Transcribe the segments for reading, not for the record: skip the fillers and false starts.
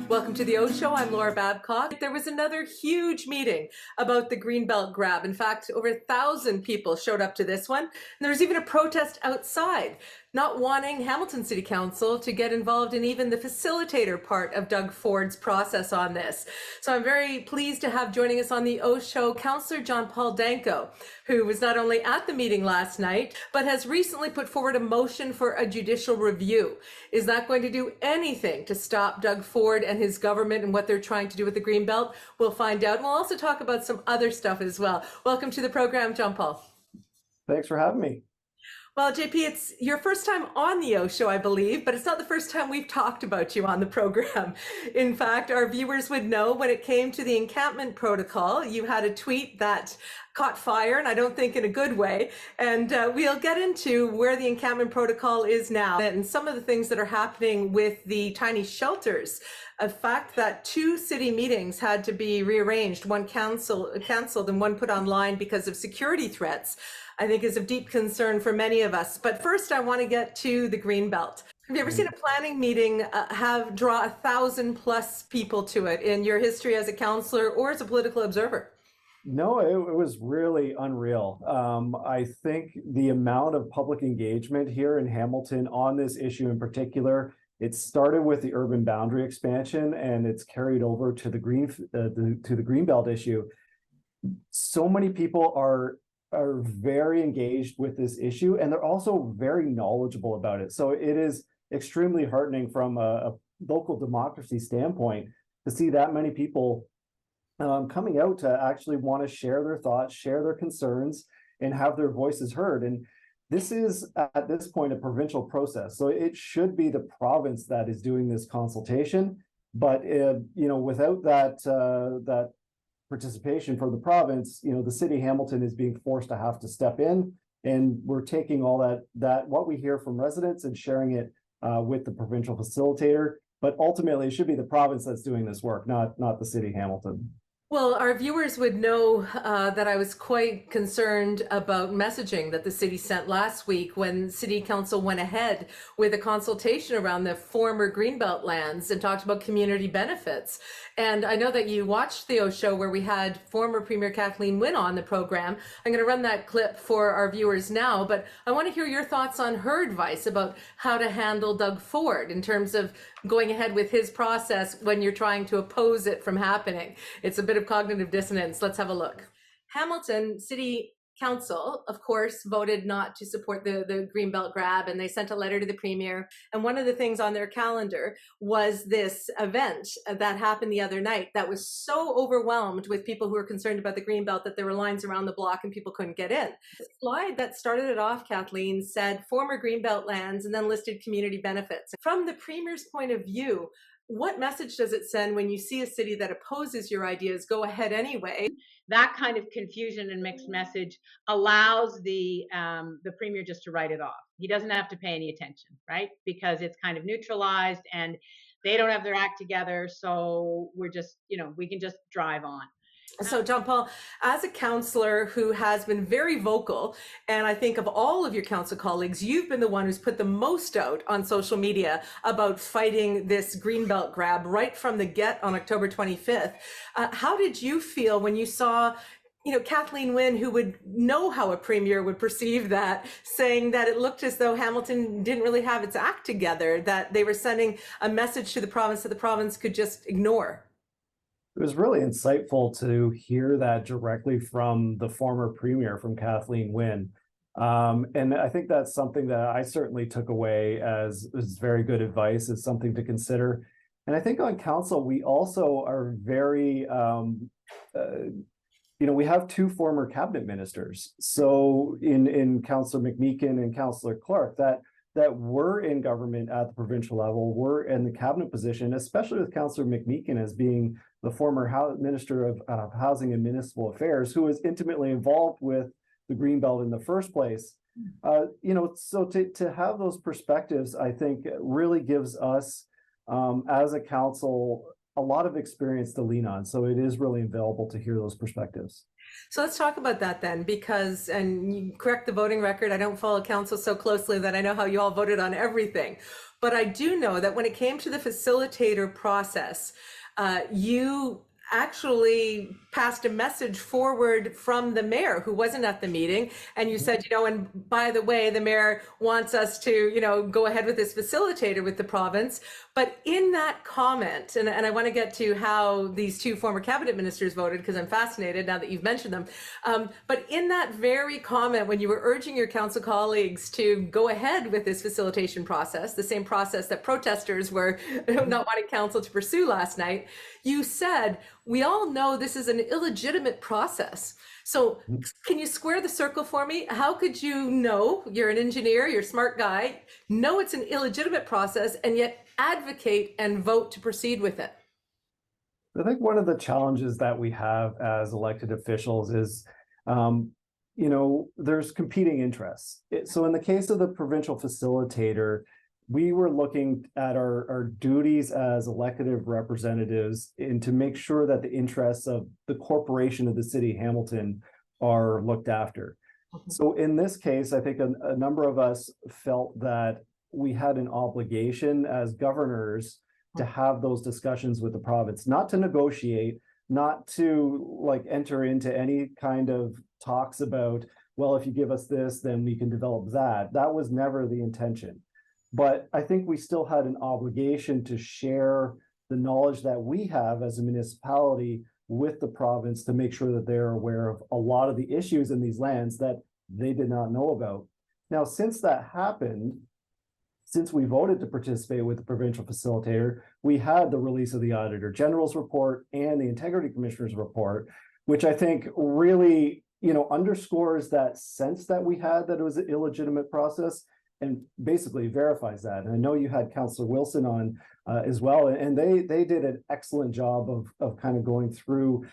Welcome to the OShow. I'm Laura Babcock. There was another huge meeting about the Greenbelt grab. In fact, over 1,000 people showed up to this one. And there was even a protest outside, not wanting Hamilton City Council to get involved in even the facilitator part of Doug Ford's process on this. So I'm very pleased to have joining us on the OShow Councillor John-Paul Danko, who was not only at the meeting last night, but has recently put forward a motion for a judicial review. Is that going to do anything to stop Doug Ford and his government and what they're trying to do with the Greenbelt? We'll find out. We'll also talk about some other stuff as well. Welcome to the program, John-Paul. Thanks for having me. Well, JP, it's your first time on the OShow, I believe, but it's not the first time we've talked about you on the program. In fact, our viewers would know when it came to the encampment protocol, you had a tweet that caught fire, and I don't think in a good way. And we'll get into where the encampment protocol is now and some of the things that are happening with the tiny shelters. A fact that 2 city meetings had to be rearranged, one canceled and one put online because of security threats, I think is of deep concern for many of us. But first, I want to get to the Greenbelt. Have you ever seen a planning meeting draw 1,000+ people to it in your history as a councillor or as a political observer? No, it was really unreal. I think the amount of public engagement here in Hamilton on this issue in particular, it started with the urban boundary expansion and it's carried over to the Greenbelt issue. So many people are very engaged with this issue, and they're also very knowledgeable about it. So it is extremely heartening from a local democracy standpoint to see that many people coming out to actually want to share their thoughts, share their concerns, and have their voices heard. And this is, at this point, a provincial process. So it should be the province that is doing this consultation. But without that participation from the province, the city of Hamilton is being forced to have to step in, and we're taking all that what we hear from residents and sharing it with the provincial facilitator. But ultimately, it should be the province that's doing this work, not the city of Hamilton. Well, our viewers would know that I was quite concerned about messaging that the city sent last week when City Council went ahead with a consultation around the former Greenbelt lands and talked about community benefits. And I know that you watched the OShow where we had former Premier Kathleen Wynne on the program. I'm going to run that clip for our viewers now, but I want to hear your thoughts on her advice about how to handle Doug Ford in terms of going ahead with his process when you're trying to oppose it from happening. It's a bit of cognitive dissonance. Let's have a look. Hamilton City Council, of course, voted not to support the Greenbelt grab, and they sent a letter to the Premier. And one of the things on their calendar was this event that happened the other night that was so overwhelmed with people who were concerned about the Greenbelt that there were lines around the block and people couldn't get in. The slide that started it off, Kathleen, said former Greenbelt lands and then listed community benefits. From the Premier's point of view, what message does it send when you see a city that opposes your ideas go ahead anyway? That kind of confusion and mixed message allows the Premier just to write it off. He doesn't have to pay any attention, right? Because it's kind of neutralized and they don't have their act together. So we're just, we can just drive on. So, John-Paul, as a councillor who has been very vocal, and I think of all of your council colleagues, you've been the one who's put the most out on social media about fighting this Greenbelt grab right from the get on October 25th. How did you feel when you saw Kathleen Wynne, who would know how a premier would perceive that, saying that it looked as though Hamilton didn't really have its act together, that they were sending a message to the province that the province could just ignore? It was really insightful to hear that directly from the former premier, from Kathleen Wynne. And I think that's something that I certainly took away as very good advice, as something to consider. And I think on council, we also are very, we have 2 former cabinet ministers. So in Councillor McMeekin and Councillor Clark, that were in government at the provincial level, were in the cabinet position, especially with Councillor McMeekin as being the former Minister of Housing and Municipal Affairs, who was intimately involved with the Greenbelt in the first place. So to have those perspectives, I think really gives us as a council a lot of experience to lean on. So it is really available to hear those perspectives. So let's talk about that then, because, and you correct the voting record, I don't follow council so closely that I know how you all voted on everything. But I do know that when it came to the facilitator process, you actually passed a message forward from the mayor who wasn't at the meeting. And you said, and by the way, the mayor wants us to, go ahead with this facilitator with the province. But in that comment, and I want to get to how these two former cabinet ministers voted, because I'm fascinated now that you've mentioned them. But in that very comment, when you were urging your council colleagues to go ahead with this facilitation process, the same process that protesters were not wanting council to pursue last night, you said, we all know this is an illegitimate process. So can you square the circle for me? How could you know, you're an engineer, you're a smart guy, know it's an illegitimate process and yet advocate and vote to proceed with it? I think one of the challenges that we have as elected officials is, there's competing interests. So in the case of the provincial facilitator, we were looking at our duties as elected representatives and to make sure that the interests of the corporation of the city of Hamilton are looked after. So in this case, I think a number of us felt that we had an obligation as governors to have those discussions with the province, not to negotiate, not to enter into any kind of talks about, well, if you give us this, then we can develop that. That was never the intention. But I think we still had an obligation to share the knowledge that we have as a municipality with the province to make sure that they're aware of a lot of the issues in these lands that they did not know about. Now, since that happened, since we voted to participate with the provincial facilitator, we had the release of the Auditor General's report and the Integrity Commissioner's report, which I think really, underscores that sense that we had that it was an illegitimate process and basically verifies that. And I know you had Councillor Wilson on as well, and they did an excellent job of kind of going through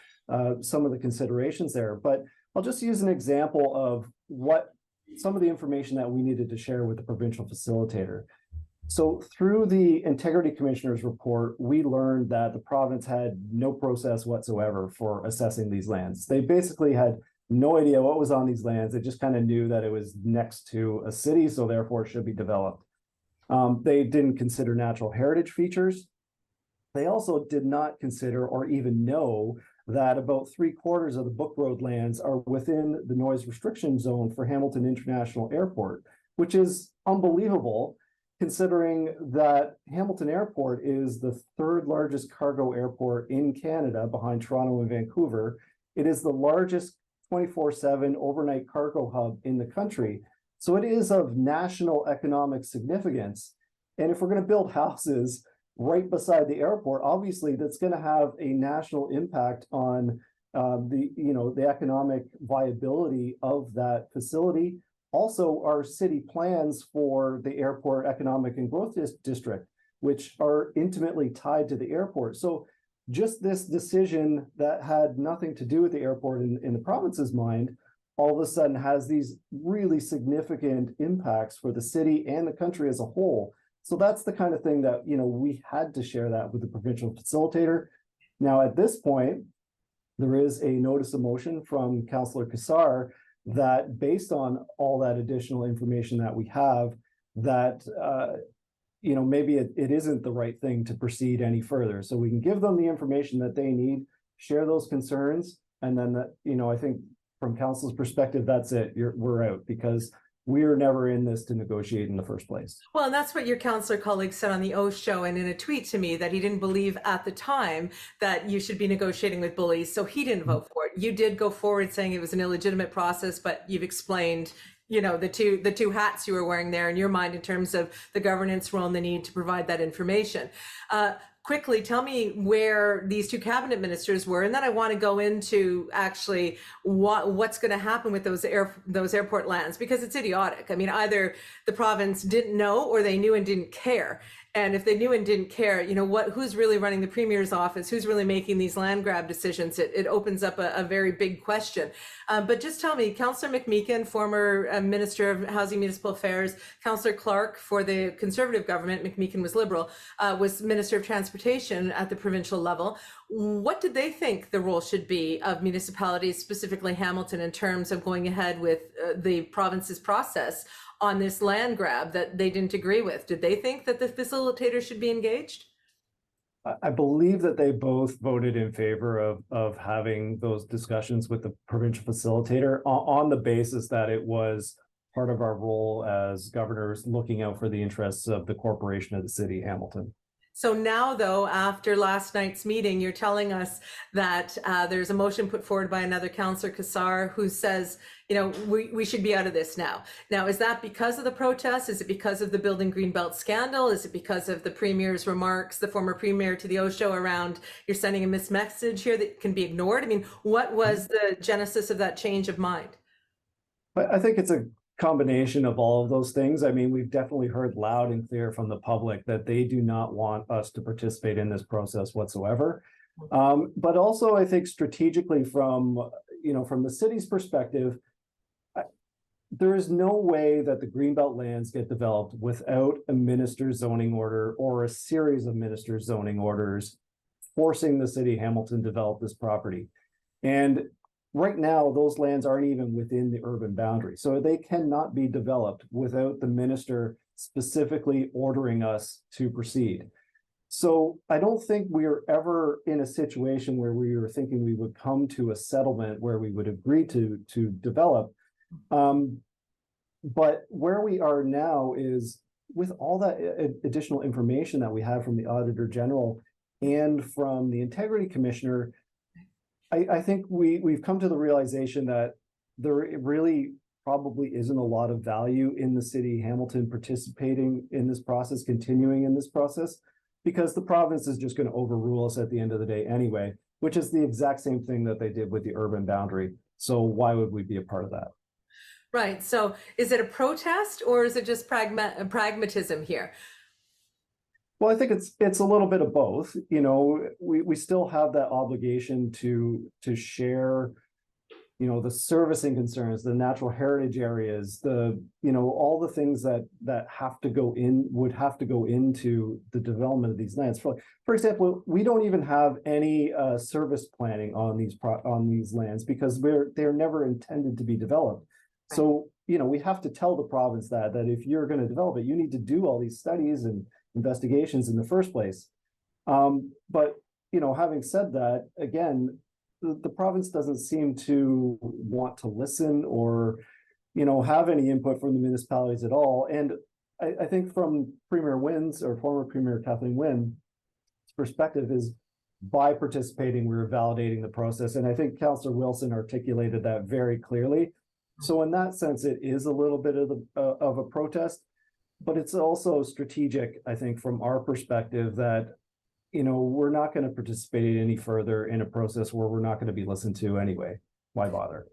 some of the considerations there. But I'll just use an example of what some of the information that we needed to share with the provincial facilitator. So through the Integrity Commissioner's report, we learned that the province had no process whatsoever for assessing these lands. They basically had no idea what was on these lands. They just kind of knew that it was next to a city, so therefore it should be developed. They didn't consider natural heritage features. They also did not consider or even know that about 3/4 of the Book Road lands are within the noise restriction zone for Hamilton International Airport, which is unbelievable considering that Hamilton Airport is the third largest cargo airport in Canada behind Toronto and Vancouver. It is the largest 24/7 overnight cargo hub in the country. So it is of national economic significance. And if we're going to build houses right beside the airport, obviously that's going to have a national impact on the economic viability of that facility. Also, our city plans for the airport economic and growth district, which are intimately tied to the airport. So just this decision that had nothing to do with the airport in the province's mind, all of a sudden has these really significant impacts for the city and the country as a whole. So that's the kind of thing that, we had to share that with the provincial facilitator. Now, at this point, there is a notice of motion from Councillor Kassar that based on all that additional information that we have, that maybe it isn't the right thing to proceed any further. So we can give them the information that they need, share those concerns, and then I think from council's perspective, that's it. We're out, because we are never in this to negotiate in the first place. Well, and that's what your councillor colleague said on the OShow and in a tweet to me, that he didn't believe at the time that you should be negotiating with bullies, so he didn't vote for it. You did go forward saying it was an illegitimate process, but you've explained the two hats you were wearing there in your mind in terms of the governance role and the need to provide that information. Quickly, tell me where these two cabinet ministers were, and then I want to go into actually what's going to happen with those airport lands, because it's idiotic. I mean, either the province didn't know or they knew and didn't care. And if they knew and didn't care, you know, who's really running the Premier's office, who's really making these land grab decisions, it opens up a very big question. But just tell me, Councillor McMeekin, former Minister of Housing Municipal Affairs, Councillor Clark for the Conservative government, McMeekin was Liberal, was Minister of Transportation at the provincial level. What did they think the role should be of municipalities, specifically Hamilton, in terms of going ahead with the province's process on this land grab that they didn't agree with? Did they think that the facilitator should be engaged? I believe that they both voted in favor of having those discussions with the provincial facilitator on the basis that it was part of our role as governors looking out for the interests of the corporation of the city, Hamilton. So now, though, after last night's meeting, you're telling us that there's a motion put forward by another Councillor Cassar who says, you know, we should be out of this now. Now, is that because of the protest? Is it because of the building Greenbelt scandal? Is it because of the Premier's remarks, the former Premier, to the OShow around you're sending a missed message here that can be ignored? I mean, what was the genesis of that change of mind? I think it's a combination of all of those things. I mean, we've definitely heard loud and clear from the public that they do not want us to participate in this process whatsoever. But also, I think strategically from the city's perspective, there is no way that the Greenbelt lands get developed without a minister's zoning order or a series of minister's zoning orders forcing the city of Hamilton to develop this property. And right now, those lands aren't even within the urban boundary. So they cannot be developed without the minister specifically ordering us to proceed. So I don't think we are ever in a situation where we were thinking we would come to a settlement where we would agree to develop. But where we are now is with all that additional information that we have from the Auditor General and from the Integrity Commissioner, I think we've come to the realization that there really probably isn't a lot of value in the city of Hamilton participating in this process, continuing in this process, because the province is just going to overrule us at the end of the day anyway, which is the exact same thing that they did with the urban boundary. So why would we be a part of that? Right. So is it a protest or is it just pragmatism here? Well, I think it's a little bit of both. You know, we still have that obligation to share, you know, the servicing concerns, the natural heritage areas, all the things that would have to go into the development of these lands. For example, we don't even have any service planning on these lands because they're never intended to be developed. So, you know, we have to tell the province that if you're going to develop it, you need to do all these studies and investigations in the first place. But, you know, having said that, again, the province doesn't seem to want to listen or, you know, have any input from the municipalities at all. And I think from Premier Wynn's or former Premier Kathleen Wynn's perspective is by participating, we're validating the process. And I think Councillor Wilson articulated that very clearly. So in that sense, it is a little bit of a protest, but it's also strategic, I think, from our perspective that, you know, we're not going to participate any further in a process where we're not going to be listened to anyway. Why bother?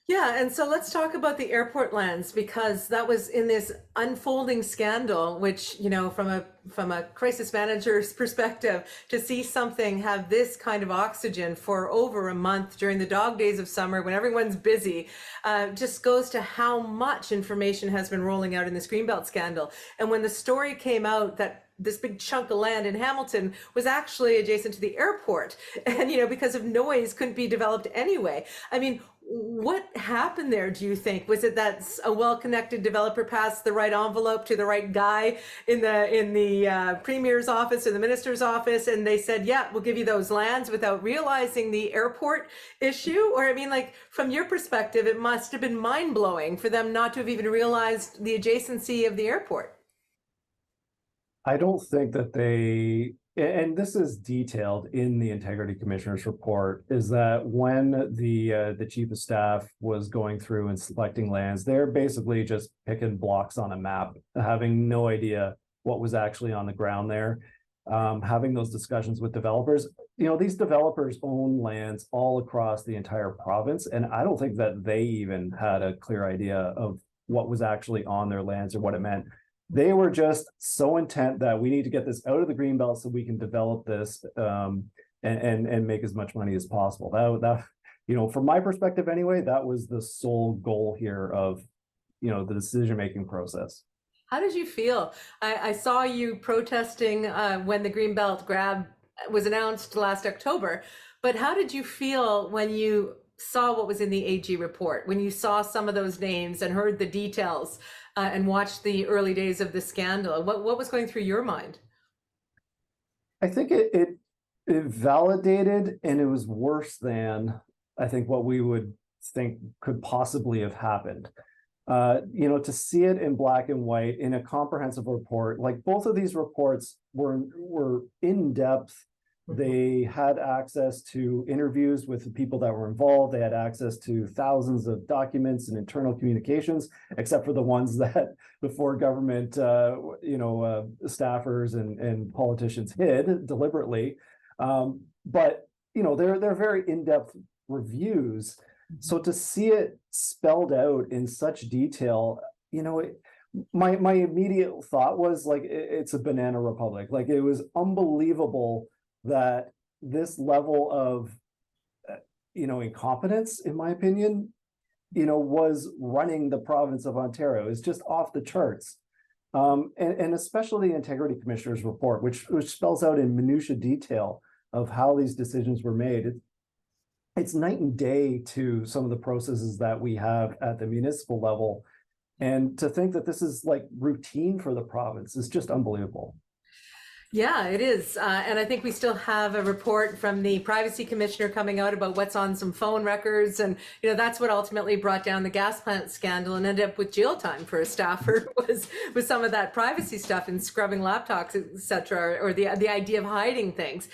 Yeah, and so let's talk about the airport lands, because that was in this unfolding scandal, which, you know, from a crisis manager's perspective, to see something have this kind of oxygen for over a month during the dog days of summer when everyone's busy, just goes to how much information has been rolling out in this Greenbelt scandal. And when the story came out that this big chunk of land in Hamilton was actually adjacent to the airport, and, you know, because of noise couldn't be developed anyway. I mean, what happened there, do you think? Was it that a well-connected developer passed the right envelope to the right guy in the Premier's office or the Minister's office, and they said, yeah, we'll give you those lands, without realizing the airport issue? Or, I mean, like, from your perspective, it must have been mind-blowing for them not to have even realized the adjacency of the airport. I don't think that and this is detailed in the Integrity Commissioner's report, is that when the chief of staff was going through and selecting lands, they're basically just picking blocks on a map, having no idea what was actually on the ground there, having those discussions with developers. You know, these developers own lands all across the entire province, and I don't think that they even had a clear idea of what was actually on their lands or what it meant. They were just so intent that we need to get this out of the Greenbelt so we can develop this and make as much money as possible. That from my perspective anyway, that was the sole goal here of the decision-making process. How did you feel? I saw you protesting when the Greenbelt grab was announced last October, but how did you feel when you saw what was in the AG report, when you saw some of those names and heard the details and watched the early days of the scandal? What was going through your mind? I think it validated, and it was worse than I think what we would think could possibly have happened. To see it in black and white in a comprehensive report, like both of these reports were in depth. They had access to interviews with the people that were involved. They had access to thousands of documents and internal communications, except for the ones that before government, staffers and politicians hid deliberately. But they're very in-depth reviews. So to see it spelled out in such detail, my immediate thought was like, it's a banana republic. Like, it was unbelievable that this level of, incompetence, in my opinion, was running the province of Ontario. It's just off the charts. And especially the Integrity Commissioner's report, which spells out in minutiae detail of how these decisions were made. It's night and day to some of the processes that we have at the municipal level. And to think that this is like routine for the province is just unbelievable. Yeah, it is. And I think we still have a report from the Privacy Commissioner coming out about what's on some phone records. And, that's what ultimately brought down the gas plant scandal and ended up with jail time for a staffer was some of that privacy stuff and scrubbing laptops, et cetera, or the idea of hiding things.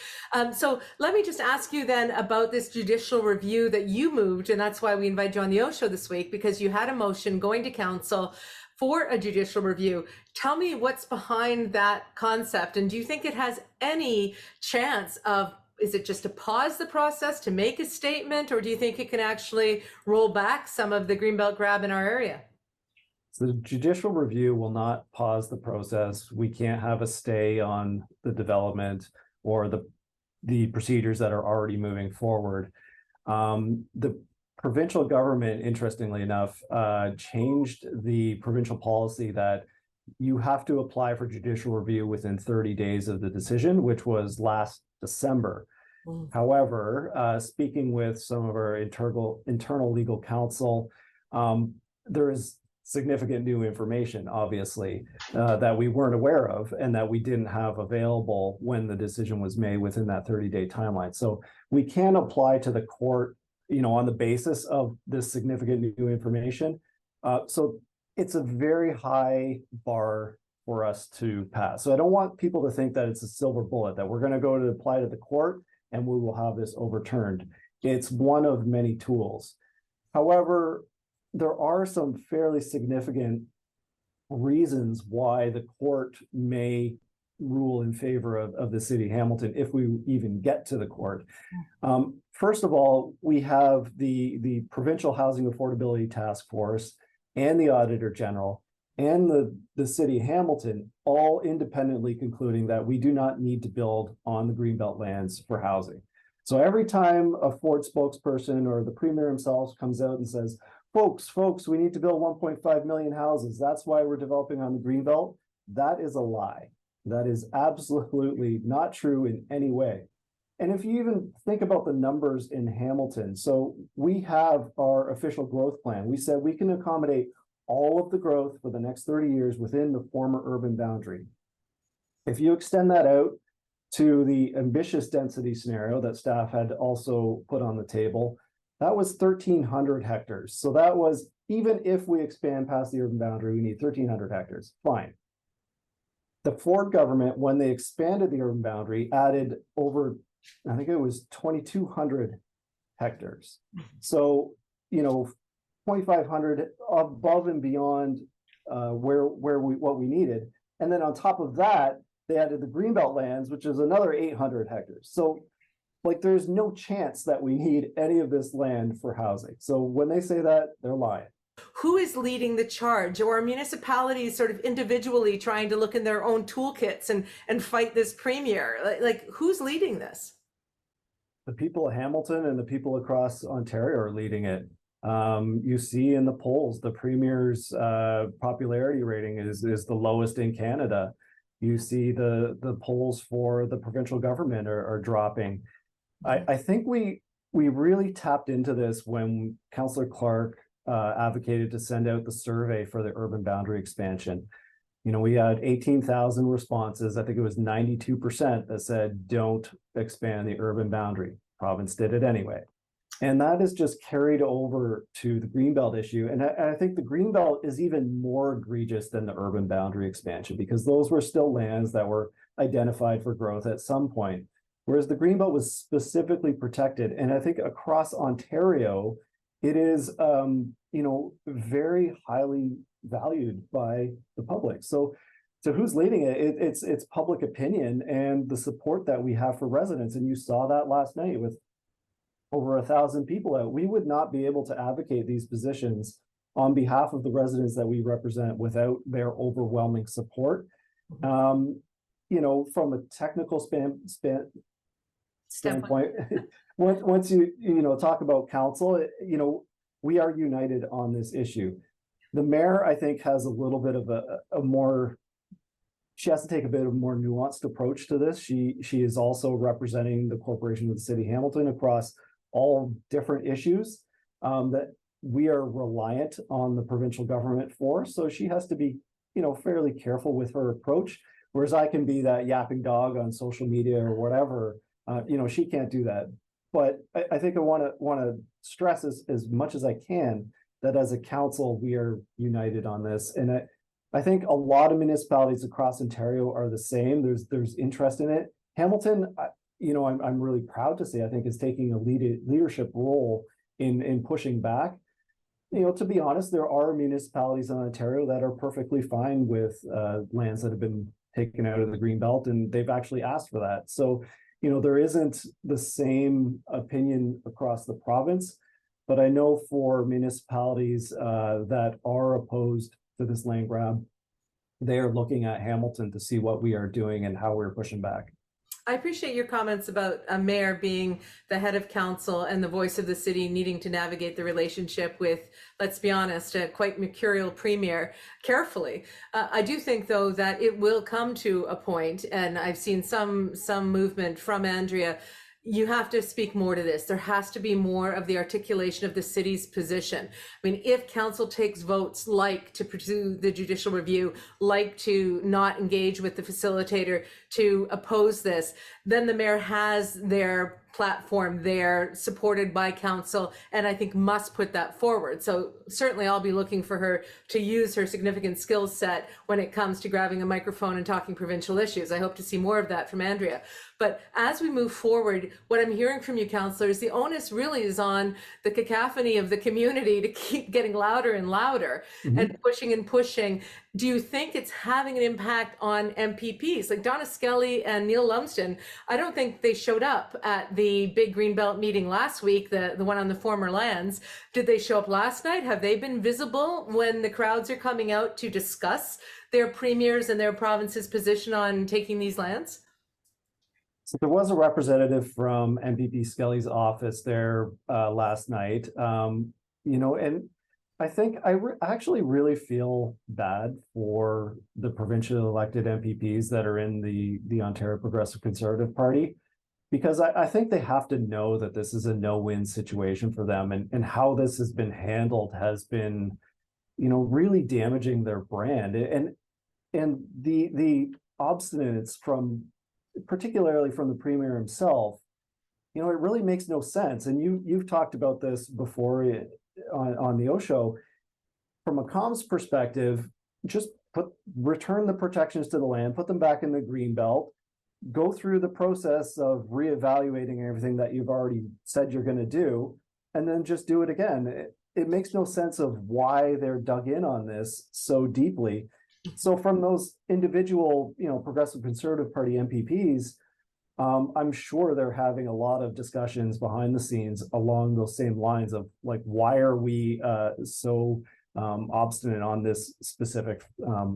So let me just ask you then about this judicial review that you moved. And that's why we invited you on the OShow this week, because you had a motion going to council for a judicial review. Tell me what's behind that concept, and do you think it has any chance of, is it just to pause the process, to make a statement, or do you think it can actually roll back some of the Greenbelt grab in our area? So the judicial review will not pause the process. We can't have a stay on the development or the procedures that are already moving forward. The provincial government, interestingly enough, changed the provincial policy that you have to apply for judicial review within 30 days of the decision, which was last December. However, speaking with some of our internal legal counsel, there is significant new information, obviously, that we weren't aware of and that we didn't have available when the decision was made within that 30-day timeline. So we can apply to the court on the basis of this significant new information. So it's a very high bar for us to pass. So I don't want people to think that it's a silver bullet, that we're going to go to apply to the court and we will have this overturned. It's one of many tools. However, there are some fairly significant reasons why the court may rule in favor of the city of Hamilton if we even get to the court. First of all, we have the Provincial Housing Affordability Task Force and the Auditor General and the city of Hamilton all independently concluding that we do not need to build on the Greenbelt lands for housing. So every time a Ford spokesperson or the Premier himself comes out and says, folks, we need to build 1.5 million houses, that's why we're developing on the Greenbelt, that is a lie. That is absolutely not true in any way. And if you even think about the numbers in Hamilton, so we have our official growth plan. We said we can accommodate all of the growth for the next 30 years within the former urban boundary. If you extend that out to the ambitious density scenario that staff had also put on the table, that was 1,300 hectares. So that was, even if we expand past the urban boundary, we need 1,300 hectares, fine. The Ford government, when they expanded the urban boundary, added over, I think it was 2,200 hectares. So, 2,500 above and beyond what we needed. And then on top of that, they added the Greenbelt lands, which is another 800 hectares. So there's no chance that we need any of this land for housing. So when they say that, they're lying. Who is leading the charge, or are municipalities sort of individually trying to look in their own toolkits and fight this premier? Like who's leading this? The people of Hamilton and the people across Ontario are leading it. You see in the polls, the premier's popularity rating is the lowest in Canada. You see the polls for the provincial government are dropping. I think we really tapped into this when Councillor Clark advocated to send out the survey for the urban boundary expansion. You know, we had 18,000 responses. I think it was 92% that said don't expand the urban boundary. Province did it anyway. And that is just carried over to the Greenbelt issue. And I think the Greenbelt is even more egregious than the urban boundary expansion, because those were still lands that were identified for growth at some point. Whereas the Greenbelt was specifically protected. And I think across Ontario, it is, you know, very highly valued by the public. So who's leading it? It's public opinion and the support that we have for residents. And you saw that last night with over 1,000 people out. We would not be able to advocate these positions on behalf of the residents that we represent without their overwhelming support. You know, from a technical standpoint, once you know talk about council, you know, we are united on this issue. The mayor, I think, has a little bit of a more, she has to take a bit of a more nuanced approach to this. She is also representing the corporation of the city of Hamilton across all different issues that we are reliant on the provincial government for. So she has to be, you know, fairly careful with her approach. Whereas I can be that yapping dog on social media or whatever. You know, she can't do that. But I think I want to stress as much as I can that as a council, we are united on this. And I think a lot of municipalities across Ontario are the same. There's interest in it. Hamilton, you know, I'm really proud to say, I think is taking a leadership role in pushing back. You know, to be honest, there are municipalities in Ontario that are perfectly fine with lands that have been taken out of the Greenbelt, and they've actually asked for that. So, you know, there isn't the same opinion across the province, but I know for municipalities that are opposed to this land grab, they are looking at Hamilton to see what we are doing and how we're pushing back. I appreciate your comments about a mayor being the head of council and the voice of the city needing to navigate the relationship with, let's be honest, a quite mercurial premier carefully. I do think, though, that it will come to a point, and I've seen some movement from Andrea. You have to speak more to this. There has to be more of the articulation of the city's position. I mean, if council takes votes like to pursue the judicial review, like to not engage with the facilitator, to oppose this, then the mayor has their platform there, supported by council, and I think must put that forward. So certainly I'll be looking for her to use her significant skill set when it comes to grabbing a microphone and talking provincial issues. I hope to see more of that from Andrea. But as we move forward, what I'm hearing from you, councillors, the onus really is on the cacophony of the community to keep getting louder and louder and pushing and pushing. Do you think it's having an impact on MPPs? Like Donna Skelly and Neil Lumsden, I don't think they showed up at the big Greenbelt meeting last week, the one on the former lands. Did they show up last night? Have they been visible when the crowds are coming out to discuss their premiers and their province's position on taking these lands? So there was a representative from MPP Skelly's office there last night, you know, and I think I actually really feel bad for the provincially elected MPPs that are in the Ontario Progressive Conservative Party, because I think they have to know that this is a no-win situation for them, and how this has been handled has been, you know, really damaging their brand, and the obstinance from, particularly from the premier himself, you know, it really makes no sense. And you've talked about this before on the OShow. From a comms perspective, just return the protections to the land, put them back in the Greenbelt, go through the process of reevaluating everything that you've already said you're going to do, and then just do it again. It makes no sense of why they're dug in on this so deeply. So from those individual, you know, Progressive Conservative Party MPPs, I'm sure they're having a lot of discussions behind the scenes along those same lines of like, why are we so obstinate on this specific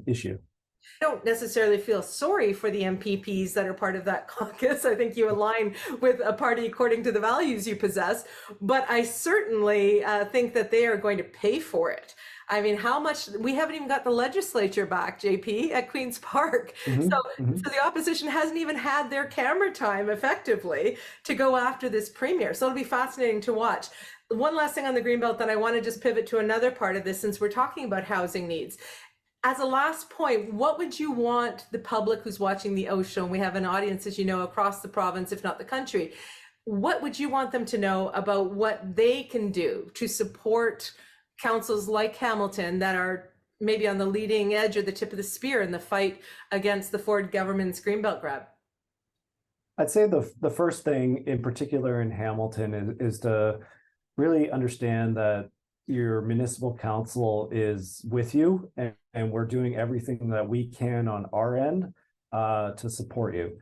issue. I don't necessarily feel sorry for the MPPs that are part of that caucus. I think you align with a party according to the values you possess, but I certainly think that they are going to pay for it. I mean, how much, we haven't even got the legislature back, JP, at Queen's Park. So the opposition hasn't even had their camera time effectively to go after this premier. So it'll be fascinating to watch. One last thing on the Greenbelt, then I want to just pivot to another part of this, since we're talking about housing needs. As a last point, what would you want the public who's watching the OShow, and we have an audience, as you know, across the province, if not the country, what would you want them to know about what they can do to support councils like Hamilton that are maybe on the leading edge or the tip of the spear in the fight against the Ford government's Greenbelt grab? I'd say the first thing in particular in Hamilton is to really understand that your municipal council is with you, and we're doing everything that we can on our end to support you.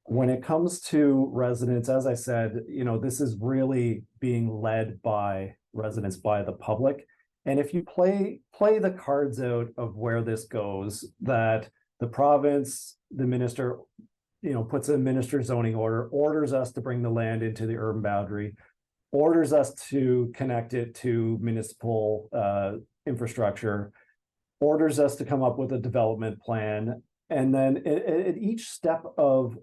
When it comes to residents, as I said, this is really being led by residents, by the public. And if you play the cards out of where this goes, that the province, the minister, puts a minister zoning order, orders us to bring the land into the urban boundary, orders us to connect it to municipal infrastructure, orders us to come up with a development plan. And then at each step of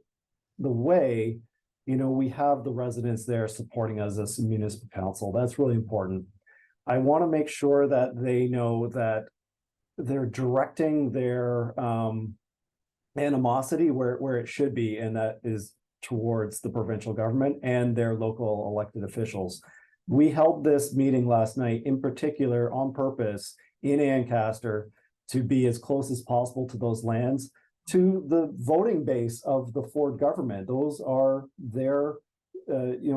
the way, we have the residents there supporting us as a municipal council. That's really important. I want to make sure that they know that they're directing their animosity where it should be, and that is towards the provincial government and their local elected officials. We held this meeting last night in particular on purpose in Ancaster to be as close as possible to those lands, to the voting base of the Ford government. Those are their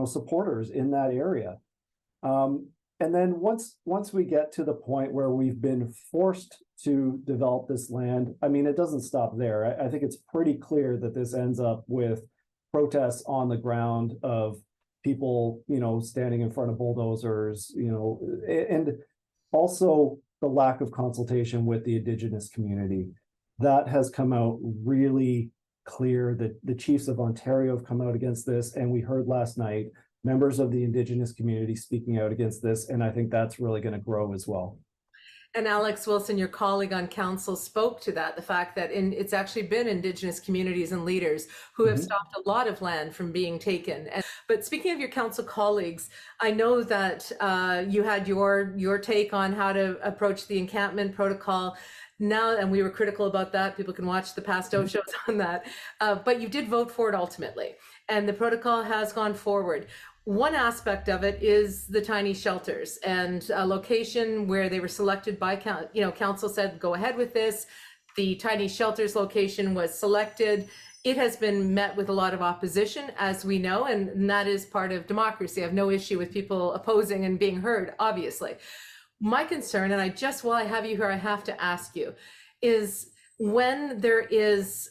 supporters in that area. And then once we get to the point where we've been forced to develop this land, I mean, it doesn't stop there. I think it's pretty clear that this ends up with protests on the ground of people, standing in front of bulldozers, and also the lack of consultation with the Indigenous community. That has come out really clear. That the chiefs of Ontario have come out against this, and we heard last night members of the Indigenous community speaking out against this, and I think that's really going to grow as well. And Alex Wilson, your colleague on council, spoke to that, the fact that it's actually been Indigenous communities and leaders who have stopped a lot of land from being taken. But speaking of your council colleagues, I know that you had your take on how to approach the encampment protocol. Now, and we were critical about that. People can watch the past shows on that. But you did vote for it ultimately, and the protocol has gone forward. One aspect of it is the tiny shelters, and a location where they were selected by council said, go ahead with this. The tiny shelters location was selected. It has been met with a lot of opposition, as we know, and that is part of democracy. I have no issue with people opposing and being heard, obviously. My concern, and while I have you here, I have to ask you, is when there is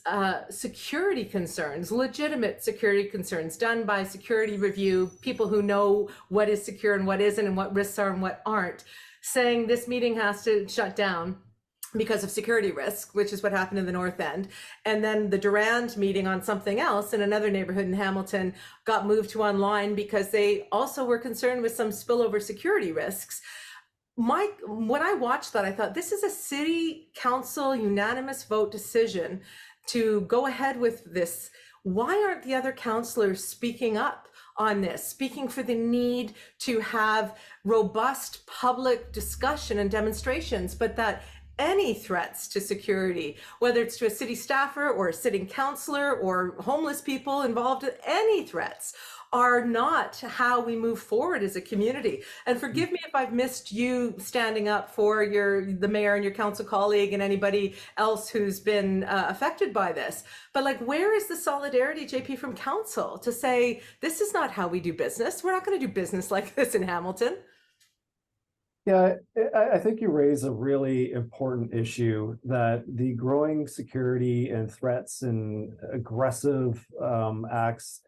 security concerns, legitimate security concerns done by security review, people who know what is secure and what isn't and what risks are and what aren't, saying this meeting has to shut down because of security risk, which is what happened in the North End. And then the Durand meeting on something else in another neighborhood in Hamilton got moved to online because they also were concerned with some spillover security risks. When I watched that, I thought, this is a city council unanimous vote decision to go ahead with this. Why aren't the other councillors speaking up on this, speaking for the need to have robust public discussion and demonstrations, but that any threats to security, whether it's to a city staffer or a sitting councillor or homeless people involved, any threats are not how we move forward as a community. And forgive me if I've missed you standing up for the mayor and your council colleague and anybody else who's been affected by this. But where is the solidarity, JP, from council to say, this is not how we do business. We're not going to do business like this in Hamilton. Yeah, I think you raise a really important issue, that the growing security and threats and aggressive acts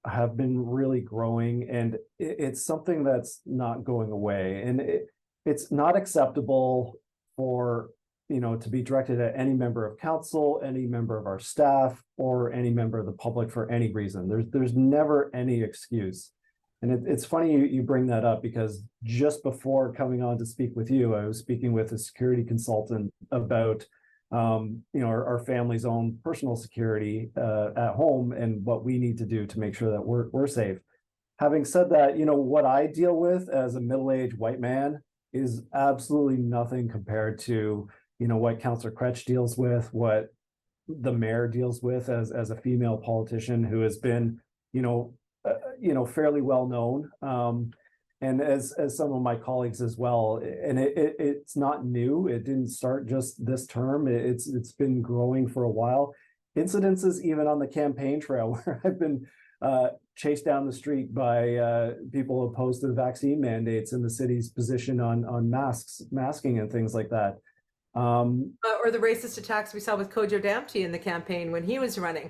have been really growing, and it's something that's not going away. And it's not acceptable for, to be directed at any member of council, any member of our staff, or any member of the public for any reason. There's never any excuse. And it's funny you bring that up, because just before coming on to speak with you, I was speaking with a security consultant about our family's own personal security at home and what we need to do to make sure that we're safe. Having said that, what I deal with as a middle-aged white man is absolutely nothing compared to what Councillor Kretsch deals with, what the mayor deals with as a female politician who has been fairly well known, and as some of my colleagues as well. And it's not new. It didn't start just this term. It's been growing for a while. Incidences even on the campaign trail where I've been chased down the street by people opposed to the vaccine mandates and the city's position on masking and things like that. Or the racist attacks we saw with Kojo Damte in the campaign when he was running.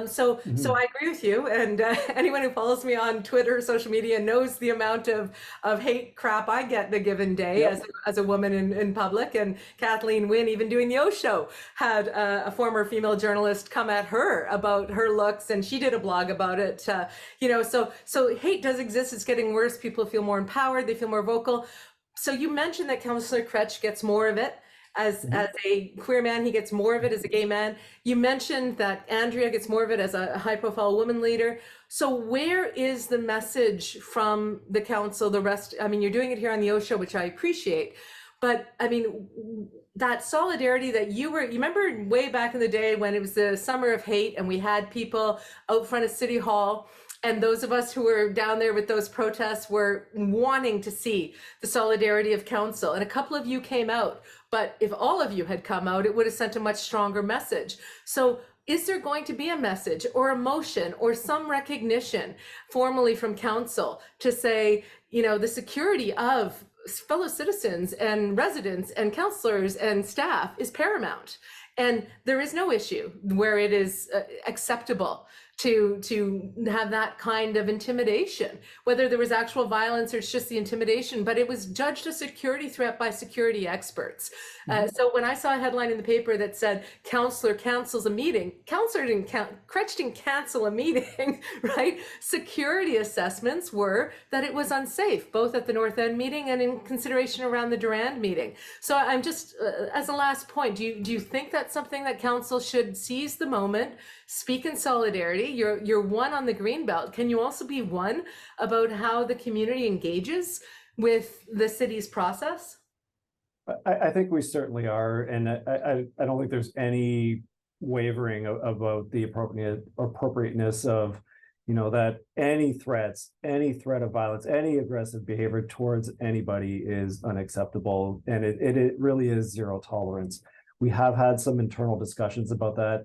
So I agree with you. And anyone who follows me on Twitter or social media knows the amount of hate crap I get in a given day as a woman in public. And Kathleen Wynne, even doing the OShow, had a former female journalist come at her about her looks, and she did a blog about it. So hate does exist. It's getting worse. People feel more empowered. They feel more vocal. So you mentioned that Councillor Kretsch gets more of it. As a queer man, he gets more of it as a gay man. You mentioned that Andrea gets more of it as a high-profile woman leader. So where is the message from the council, the rest? I mean, you're doing it here on the OShow, which I appreciate. But I mean, that solidarity that you remember way back in the day when it was the summer of hate and we had people out front of City Hall, and those of us who were down there with those protests were wanting to see the solidarity of council. And a couple of you came out, but if all of you had come out, it would have sent a much stronger message. So is there going to be a message or a motion or some recognition formally from council to say, the security of fellow citizens and residents and councillors and staff is paramount, and there is no issue where it is acceptable to have that kind of intimidation, whether there was actual violence or it's just the intimidation, but it was judged a security threat by security experts. So when I saw a headline in the paper that said councillor cancels a meeting, Kretsch didn't cancel a meeting, right? Security assessments were that it was unsafe, both at the North End meeting and in consideration around the Durand meeting. So I'm just, as a last point, do you think that's something that council should seize the moment, speak in solidarity? You're one on the Greenbelt. Can you also be one about how the community engages with the city's process? I think we certainly are, and I don't think there's any wavering about the appropriateness of, that any threat of violence, any aggressive behavior towards anybody is unacceptable, and it really is zero tolerance. We have had some internal discussions about that.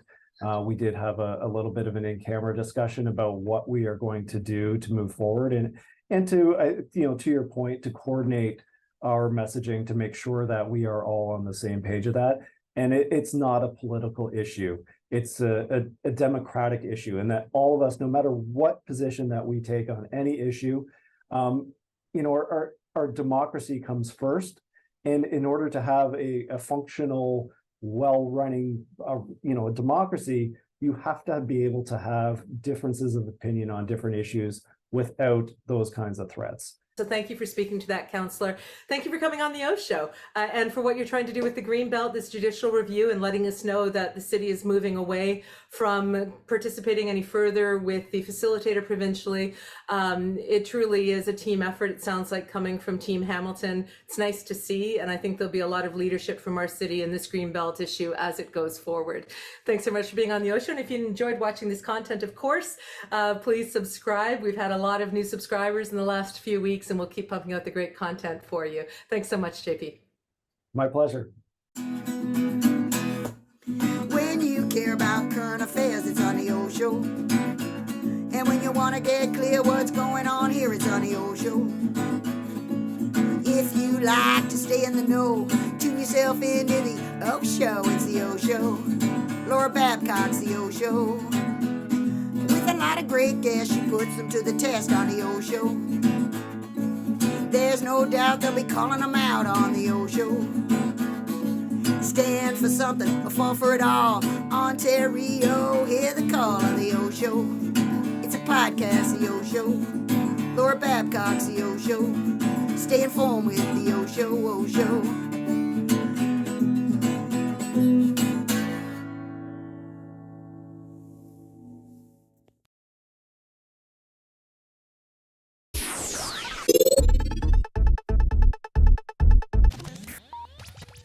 We did have a little bit of an in-camera discussion about what we are going to do to move forward and to to your point, to coordinate our messaging to make sure that we are all on the same page of that. And it's not a political issue. It's a democratic issue, and that all of us, no matter what position that we take on any issue, our democracy comes first. And in order to have a functional, well-running, a democracy, you have to be able to have differences of opinion on different issues without those kinds of threats. So thank you for speaking to that, Councillor. Thank you for coming on the OShow and for what you're trying to do with the Greenbelt, this judicial review, and letting us know that the city is moving away from participating any further with the facilitator provincially. It truly is a team effort. It sounds like coming from Team Hamilton. It's nice to see, and I think there'll be a lot of leadership from our city in this Greenbelt issue as it goes forward. Thanks so much for being on the OShow. And if you enjoyed watching this content, of course, please subscribe. We've had a lot of new subscribers in the last few weeks, and we'll keep pumping out the great content for you. Thanks so much, JP. My pleasure. When you care about current affairs, it's on the OShow. And when you want to get clear what's going on here, it's on the OShow. If you like to stay in the know, tune yourself into the OShow. It's the OShow. Laura Babcock's the OShow. With a lot of great guests, she puts them to the test on the OShow. There's no doubt they'll be calling them out on the OShow. Stand for something or fall for it all. Ontario, hear the call of the OShow. It's a podcast, the OShow. Laura Babcock's the OShow. Stay informed with the OShow, OShow.